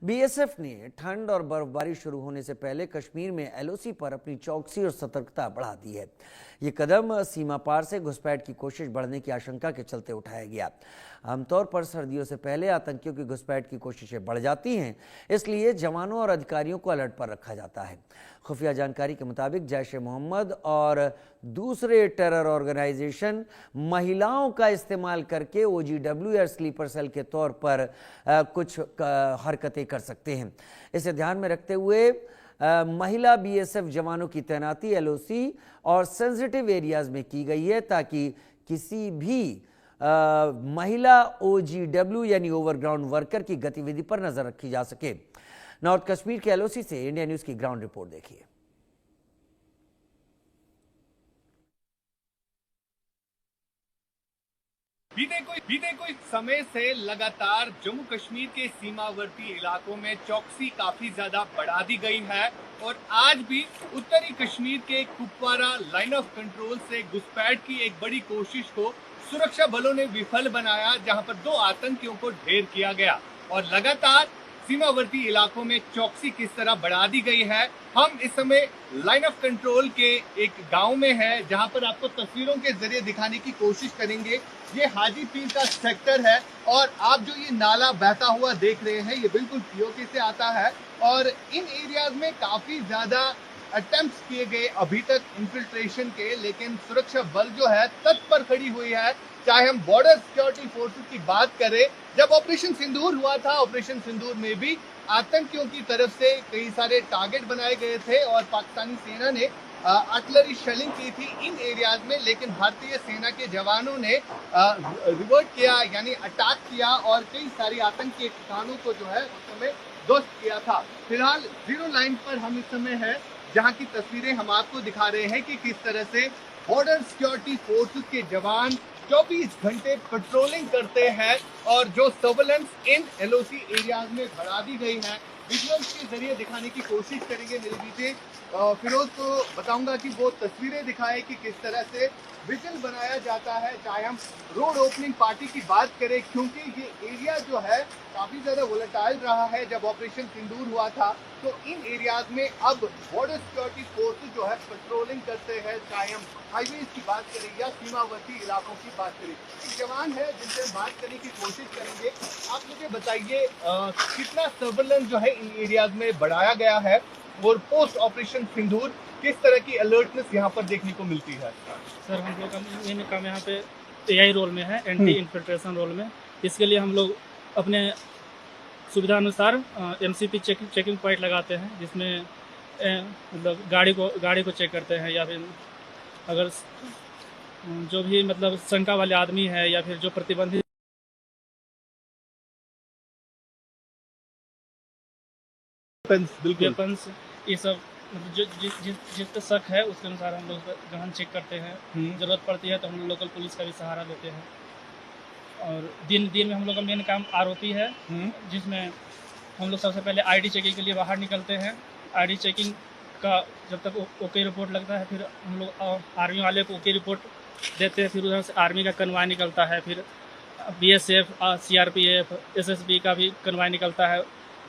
BSF ने ठंड और बर्फबारी शुरू होने से पहले कश्मीर में एलओसी पर अपनी चौकसी और सतर्कता बढ़ा दी है। ये कदम सीमा पार से घुसपैठ की कोशिश बढ़ने की आशंका के चलते उठाया गया। आमतौर पर सर्दियों से पहले आतंकियों की घुसपैठ की कोशिशें बढ़ जाती हैं, इसलिए जवानों और अधिकारियों को अलर्ट पर रखा जाता है। खुफिया जानकारी के मुताबिक जैश ए मोहम्मद और दूसरे टेरर ऑर्गेनाइजेशन महिलाओं का इस्तेमाल करके ओजीडब्ल्यू या स्लीपर सेल के तौर पर कुछ हरकतें कर सकते हैं। इसे ध्यान में रखते हुए महिला बीएसएफ जवानों की तैनाती एलओसी और सेंसिटिव एरियाज में की गई है, ताकि किसी भी महिला ओजीडब्ल्यू यानी ओवरग्राउंड वर्कर की गतिविधि पर नजर रखी जा सके। नॉर्थ कश्मीर के एलओसी से इंडिया न्यूज की ग्राउंड रिपोर्ट देखिए। बीते कोई समय से लगातार जम्मू कश्मीर के सीमावर्ती इलाकों में चौकसी काफी ज्यादा बढ़ा दी गई है और आज भी उत्तरी कश्मीर के कुपवारा लाइन ऑफ कंट्रोल से घुसपैठ की एक बड़ी कोशिश को सुरक्षा बलों ने विफल बनाया, जहां पर 2 आतंकियों को ढेर किया गया और लगातार सीमावर्ती इलाकों में चौकसी किस तरह बढ़ा दी गई है। हम इस समय लाइन ऑफ कंट्रोल के एक गांव में है, जहां पर आपको तस्वीरों के जरिए दिखाने की कोशिश करेंगे। ये हाजी पीर का सेक्टर है और आप जो ये नाला बहता हुआ देख रहे हैं, ये बिल्कुल पीओके से आता है और इन एरियाज में काफी ज्यादा अटेम्प्ट्स किए गए अभी तक इन्फिल्ट्रेशन के, लेकिन सुरक्षा बल जो है तत्पर खड़ी हुई है। चाहे हम बॉर्डर सिक्योरिटी फोर्सेस की बात करें, जब ऑपरेशन सिंदूर हुआ था, ऑपरेशन सिंदूर में भी आतंकियों की तरफ से कई सारे टारगेट बनाए गए थे और पाकिस्तानी सेना ने आर्टिलरी शेलिंग की थी इन एरियाज में, लेकिन भारतीय सेना के जवानों ने रिवर्ट किया, यानी अटैक किया और कई सारी आतंकी ठिकानों को जो है उस समय ध्वस्त किया था। फिलहाल जीरो लाइन पर हम इस समय है, जहां की तस्वीरें हम आपको दिखा रहे हैं कि किस तरह से बॉर्डर सिक्योरिटी फोर्सेस के जवान 24 घंटे पेट्रोलिंग करते हैं और जो सर्वेलेंस इन एलओसी एरियाज में बढ़ा दी गई है, विजुअल्स के जरिए दिखाने की कोशिश करेंगे। मेरे पीछे फिरोज को बताऊंगा कि वो तस्वीरें दिखाए कि किस तरह से विजिल बनाया जाता है। चाहे हम रोड ओपनिंग पार्टी की बात करें, क्योंकि ये एरिया जो है काफी ज्यादा वोलेटाइल रहा है। जब ऑपरेशन सिंदूर हुआ था तो इन एरियाज में अब बॉर्डर सिक्योरिटी फोर्सेस जो है पेट्रोलिंग करते हैं, चाहे हम हाईवेज की बात करें या सीमावर्ती इलाकों की बात करें। एक जवान है जिनसे हम बात करने की कोशिश करेंगे। आप मुझे बताइए कितना सर्वेलेंस जो है इन एरियाज में बढ़ाया गया है और पोस्ट ऑपरेशन सिंदूर किस तरह की अलर्टनेस यहाँ पर देखने को मिलती है? सर, हम लोग का काम यहाँ पे एआई रोल में है, एंटी इन्फिल्ट्रेशन रोल में। इसके लिए हम लोग अपने सुविधा अनुसार एमसीपी चेकिंग पॉइंट लगाते हैं, जिसमें मतलब गाड़ी को चेक करते हैं, या फिर अगर जो भी मतलब शंका वाले आदमी है या फिर जो प्रतिबंधित वेपन्स ये सब जिस पे शक है उसके अनुसार हम लोग गहन चेक करते हैं। जरूरत पड़ती है तो हम लोग लोकल पुलिस का भी सहारा लेते हैं। और दिन में हम लोग का मेन काम आरोपी है, जिसमें हम लोग सबसे पहले आईडी चेकिंग के लिए बाहर निकलते हैं। आईडी चेकिंग का जब तक ओके रिपोर्ट लगता है, फिर हम लोग आर्मी वाले को ओके रिपोर्ट देते हैं। फिर उधर से आर्मी का कन्वाय निकलता है, फिर बीएसएफ, सीआरपीएफ, एसएसबी का भी कन्वाय निकलता है।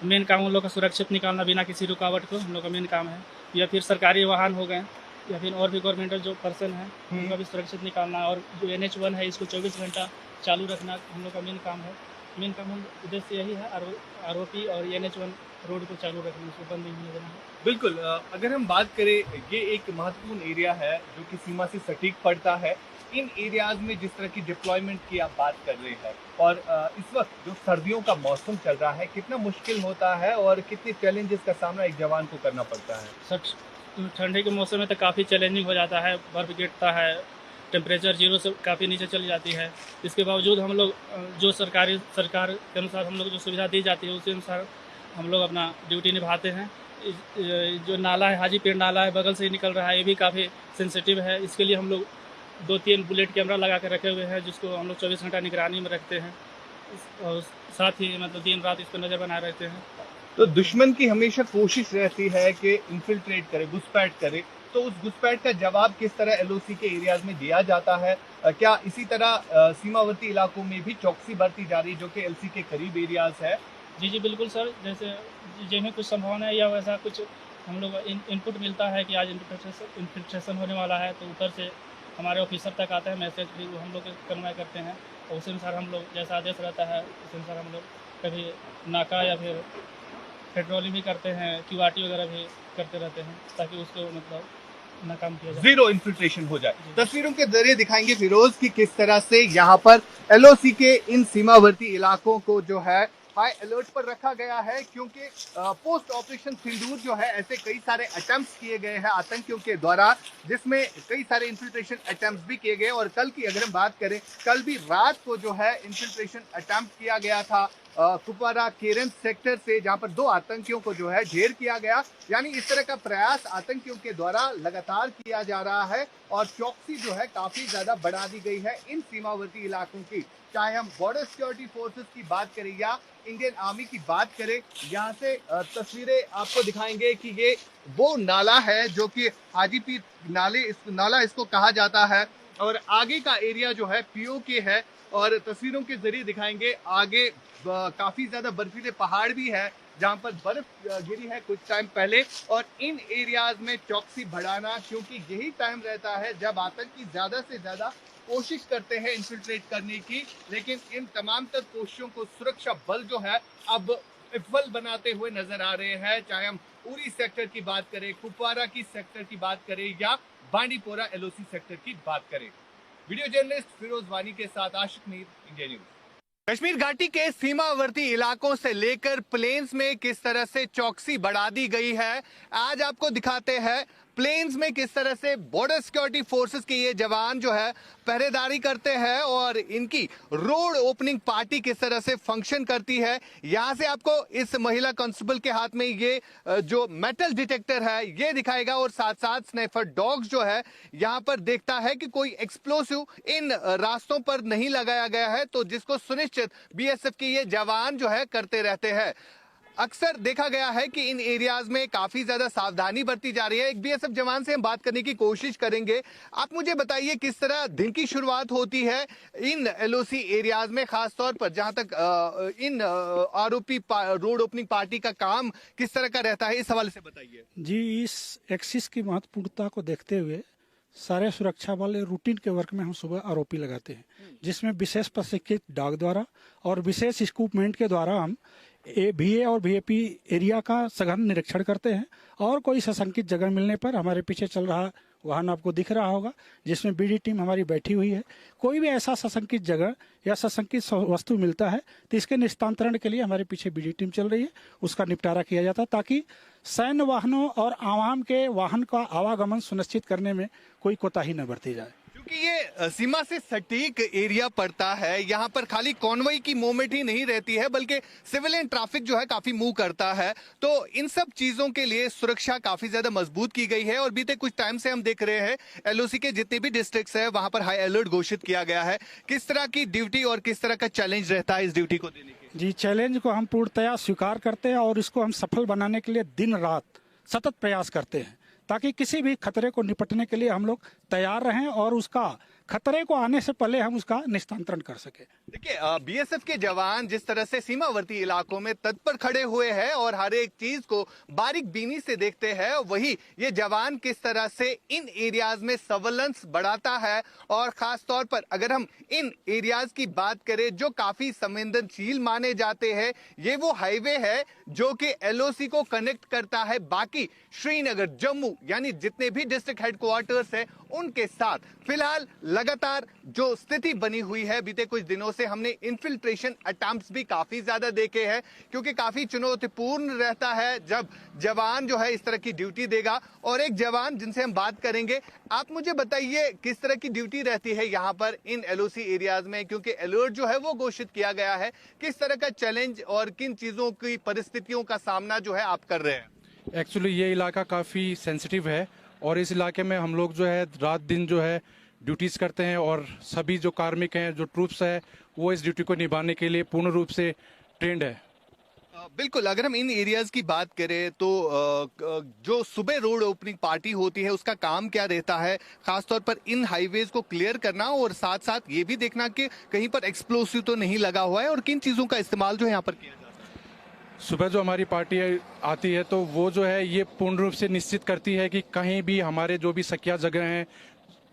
मेन काम हम लोग का सुरक्षित निकालना बिना किसी रुकावट को हम लोग का मेन काम है। या फिर सरकारी वाहन हो गए या फिर और भी गवर्नमेंटल जो पर्सन है उनका भी सुरक्षित निकालना। और जो NH1 है इसको 24 घंटा चालू रखना हम लोग का मेन काम है। मेन काम उद्देश्य यही है, आरोपी और NH1 रोड को चालू रखना, उसको बंद नहीं होने देना है। बिल्कुल। अगर हम बात करें, ये एक महत्वपूर्ण एरिया है जो कि सीमा से सटीक पड़ता है। इन एरियाज में जिस तरह की डिप्लॉयमेंट की आप बात कर रहे हैं और इस वक्त जो सर्दियों का मौसम चल रहा है, कितना मुश्किल होता है और कितने चैलेंजेस का सामना एक जवान को करना पड़ता है? सर, ठंडी के मौसम में तो काफ़ी चैलेंजिंग हो जाता है। बर्फ़ गिरता है, टेम्परेचर 0 से काफ़ी नीचे चली जाती है। इसके बावजूद हम लोग जो सरकार के अनुसार हम लोग जो सुविधा दी जाती है उसी अनुसार हम लोग अपना ड्यूटी निभाते हैं। जो नाला है, हाजी पीर नाला है, बगल से ही निकल रहा है, ये भी काफ़ी सेंसिटिव है। इसके लिए हम लोग 2-3 बुलेट कैमरा लगा कर रखे हुए हैं, जिसको हम लोग 24 घंटा निगरानी में रखते हैं और साथ ही मतलब दिन रात इस पर नज़र बनाए रहते हैं। तो दुश्मन की हमेशा कोशिश रहती है कि इन्फिल्ट्रेट करे, घुसपैठ करे, तो उस घुसपैठ का जवाब किस तरह एलओसी के एरियाज में दिया जाता है? क्या इसी तरह सीमावर्ती इलाकों में भी चौकसी बरती जा रही, जो कि एलसी के करीब एरियाज है, जी जी बिल्कुल सर, जैसे जिन्हें कुछ संभावना है या वैसा कुछ हम लोग इनपुट मिलता है कि आज इन्फिल्ट्रेशन होने वाला है, तो ऊपर से हमारे ऑफिसर तक आता है मैसेज, फिर वो हम लोग कन्वे करते हैं और उस अनुसार हम लोग जैसा आदेश रहता है उस अनुसार हम लोग कभी नाका या फिर पेट्रोलिंग भी करते हैं, क्यूआरटी वगैरह भी करते रहते हैं ताकि उसको मतलब नाकाम किया जाए, जीरो इन्फिल्ट्रेशन हो जाए। तस्वीरों के जरिए दिखाएंगे फिरोज कि किस तरह से यहाँ पर एलओसी के इन सीमावर्ती इलाकों को जो है हाई अलर्ट पर रखा गया है, क्योंकि पोस्ट ऑपरेशन सिंदूर जो है ऐसे कई सारे अटेम्प्ट्स किए गए हैं आतंकियों के द्वारा, जिसमें कई सारे इन्फिल्ट्रेशन अटेम्प्ट्स भी किए गए। और कल की अगर हम बात करें, कल भी रात को जो है इन्फिल्ट्रेशन अटेम्प्ट किया गया था कुपवारा केरन सेक्टर से, जहां पर 2 आतंकियों को जो है ढेर किया गया। यानी इस तरह का प्रयास आतंकियों के द्वारा लगातार किया जा रहा है और चौकसी जो है काफी ज्यादा बढ़ा दी गई है इन सीमावर्ती इलाकों की। चाहे हम बॉर्डर सिक्योरिटी फोर्सेस की बात करें या इंडियन आर्मी की बात करें, यहाँ से तस्वीरें आपको दिखाएंगे कि ये वो नाला है जो कि हाजीपीर नाला इसको कहा जाता है, और आगे का एरिया जो है पीओके है। और तस्वीरों के जरिए दिखाएंगे आगे काफी ज्यादा बर्फीले पहाड़ भी है जहां पर बर्फ गिरी है कुछ टाइम पहले। और इन एरियाज में चौकसी बढ़ाना, क्योंकि यही टाइम रहता है जब आतंकी ज्यादा से ज्यादा कोशिश करते हैं इन्फिल्ट्रेट करने की, लेकिन इन तमाम तक कोशिशों को सुरक्षा बल जो है अब विफल बनाते हुए नजर आ रहे हैं। चाहे हम उरी सेक्टर की बात करें, कुपवारा की सेक्टर की बात करें या बांडीपोरा एलओसी सेक्टर की बात करें। वीडियो जर्नलिस्ट फिरोज वानी के साथ आशिक मीर, इंडिया न्यूज। कश्मीर घाटी के सीमावर्ती इलाकों से लेकर प्लेन्स में किस तरह से चौकसी बढ़ा दी गई है, आज आपको दिखाते हैं प्लेन्स में किस तरह से बॉर्डर सिक्योरिटी फोर्सेस के ये जवान जो है पहरेदारी करते हैं और इनकी रोड ओपनिंग पार्टी किस तरह से फंक्शन करती है। यहां से आपको इस महिला कांस्टेबल के हाथ में ये जो मेटल डिटेक्टर है ये दिखाएगा, और साथ साथ स्नाइपर डॉग्स जो है यहां पर देखता है कि कोई एक्सप्लोसिव इन रास्तों पर नहीं लगाया गया है, तो जिसको सुनिश्चित बीएसएफ के ये जवान जो है करते रहते हैं। अक्सर देखा गया है कि इन एरियाज में काफी ज्यादा सावधानी बरती जा रही है। एक बीएसएफ जवान से हम बात करने की कोशिश करेंगे। आप मुझे बताइए किस तरह दिन की शुरुआत होती है इन एलओसी एरियाज में, खासतौर पर जहां तक इन आरोपी रोड ओपनिंग पार्टी का काम किस तरह का रहता है, इस हवाले से बताइए जी। इस एक्सिस की महत्वपूर्णता को देखते हुए सारे सुरक्षा बल रूटीन के वर्क में हम सुबह आरोपी लगाते हैं, जिसमें विशेष प्रशिक्षित डॉग द्वारा और विशेष इक्विपमेंट के द्वारा हम VA और VAP एरिया का सघन निरीक्षण करते हैं। और कोई सशंकित जगह मिलने पर हमारे पीछे चल रहा वाहन आपको दिख रहा होगा जिसमें BD टीम हमारी बैठी हुई है। कोई भी ऐसा सशंकित जगह या सशंकित वस्तु मिलता है तो इसके निस्तांतरण के लिए हमारे पीछे BD टीम चल रही है, उसका निपटारा किया जाता है ताकि सैन्य वाहनों और आवाम के वाहन का आवागमन सुनिश्चित करने में कोई कोताही न बरती जाए। क्योंकि ये सीमा से सटीक एरिया पड़ता है, यहाँ पर खाली कॉन्वॉय की मूवमेंट ही नहीं रहती है बल्कि सिविलियन ट्रैफिक जो है काफी मूव करता है, तो इन सब चीजों के लिए सुरक्षा काफी ज्यादा मजबूत की गई है। और बीते कुछ टाइम से हम देख रहे हैं एलओसी के जितने भी डिस्ट्रिक्ट्स है वहां पर हाई अलर्ट घोषित किया गया है। किस तरह की ड्यूटी और किस तरह का चैलेंज रहता है इस ड्यूटी को देने के? जी, चैलेंज को हम पूर्णतया स्वीकार करते हैं और इसको हम सफल बनाने के लिए दिन रात सतत प्रयास करते हैं ताकि किसी भी खतरे को निपटने के लिए हम लोग तैयार रहें और उसका खतरे को आने से पहले हम उसका निस्तांतरण कर सके। देखिए, बीएसएफ के जवान जिस तरह से सीमावर्ती इलाकों में तत्पर खड़े हुए हैं और हर एक चीज को बारीक बीनी से देखते हैं, वही ये जवान किस तरह से इन एरियाज में सर्वेलेंस बढ़ाता है। और खास तौर पर अगर हम इन एरियाज की बात करें जो काफी संवेदनशील माने जाते हैं, ये वो हाईवे है जो कि एलओसी को कनेक्ट करता है बाकी श्रीनगर, जम्मू यानी जितने भी डिस्ट्रिक्ट हेडक्वार्टर्स है उनके साथ। फिलहाल लगातार जो स्थिति बनी हुई है, बीते कुछ दिनों से हमने इन्फिल्ट्रेशन अटेम्प्ट्स भी काफी ज्यादा देखे हैं, क्योंकि काफी चुनौतीपूर्ण रहता है जब जवान जो है इस तरह की ड्यूटी देगा। और एक जवान जिनसे हम बात करेंगे, आप मुझे बताइए किस तरह की ड्यूटी रहती है यहाँ पर इन एलओसी एरियाज में, क्योंकि अलर्ट जो है वो घोषित किया गया है। किस तरह का चैलेंज और किन चीजों की परिस्थितियों का सामना जो है आप कर रहे हैं? एक्चुअली ये इलाका काफ़ी सेंसिटिव है और इस इलाके में हम लोग जो है रात दिन जो है ड्यूटीज़ करते हैं और सभी जो कार्मिक हैं, जो ट्रूप्स है, वो इस ड्यूटी को निभाने के लिए पूर्ण रूप से ट्रेंड है। बिल्कुल, अगर हम इन एरियाज की बात करें तो जो सुबह रोड ओपनिंग पार्टी होती है उसका काम क्या रहता है? खासतौर पर इन हाईवेज को क्लियर करना और साथ साथ ये भी देखना कि कहीं पर एक्सप्लोसिव तो नहीं लगा हुआ है, और किन चीज़ों का इस्तेमाल जो है यहाँ पर किया जाता है? सुबह जो हमारी पार्टी आती है तो वो जो है ये पूर्ण रूप से निश्चित करती है कि कहीं भी हमारे जो भी सकिया जगह हैं,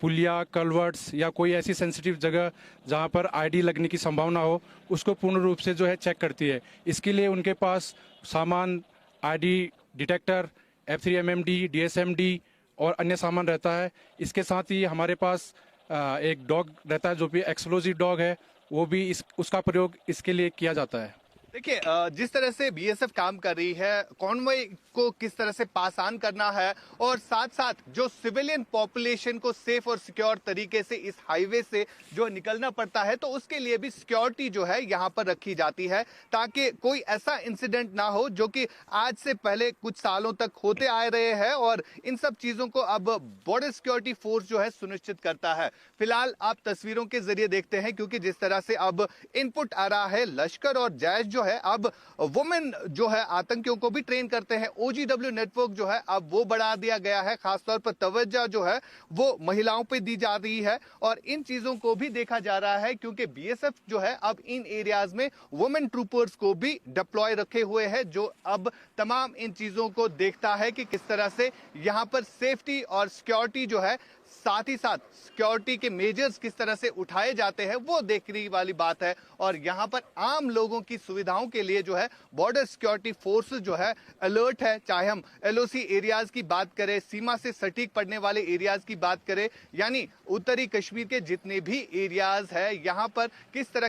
पुलिया, कलवर्ट्स या कोई ऐसी सेंसिटिव जगह जहां पर आईडी लगने की संभावना हो, उसको पूर्ण रूप से जो है चेक करती है। इसके लिए उनके पास सामान, आईडी डिटेक्टर, F3MMD, DSMD और अन्य सामान रहता है। इसके साथ ही हमारे पास एक डॉग रहता है जो भी एक्सप्लोजिव डॉग है, वो भी उसका प्रयोग इसके लिए किया जाता है। देखिए, जिस तरह से बीएसएफ काम कर रही है, कॉन्वॉय को किस तरह से पास ऑन करना है और साथ साथ जो सिविलियन पॉपुलेशन को सेफ और सिक्योर तरीके से इस हाईवे से जो निकलना पड़ता है, तो उसके लिए भी सिक्योरिटी जो है यहाँ पर रखी जाती है ताकि कोई ऐसा इंसिडेंट ना हो जो कि आज से पहले कुछ सालों तक होते आ रहे हैं, और इन सब चीजों को अब बॉर्डर सिक्योरिटी फोर्स जो है सुनिश्चित करता है। फिलहाल आप तस्वीरों के जरिए देखते हैं, क्योंकि जिस तरह से अब इनपुट आ रहा है, लश्कर और जैश जो है अब वुमेन जो है आतंकियों को भी ट्रेन करते हैं। OGW नेटवर्क जो है अब वो बढ़ा दिया गया है, खासतौर पर तवज्जो जो है वो महिलाओं पे दी जा रही है और इन चीजों को भी देखा जा रहा है, क्योंकि बीएसएफ जो है अब इन एरियाज में वुमेन ट्रूपर्स को भी डिप्लॉय रखे हुए हैं, जो अब तमाम इन चीजों को देखता है कि किस तरह से यहाँ पर सेफ्टी और सिक्योरिटी जो है, साथ ही साथ सिक्योरिटी के मेजर्स किस तरह से उठाए जाते हैं, वो देखने वाली बात है। और यहाँ पर आम लोगों की सुविधाओं के लिए जो है बॉर्डर सिक्योरिटी फोर्स जो है अलर्ट है, चाहे हम LOC एरियाज की बात करें, सीमा से सटीक पड़ने वाले एरियाज की बात करें, यानी उत्तरी कश्मीर के जितने भी एरियाज है, यहाँ पर किस तरह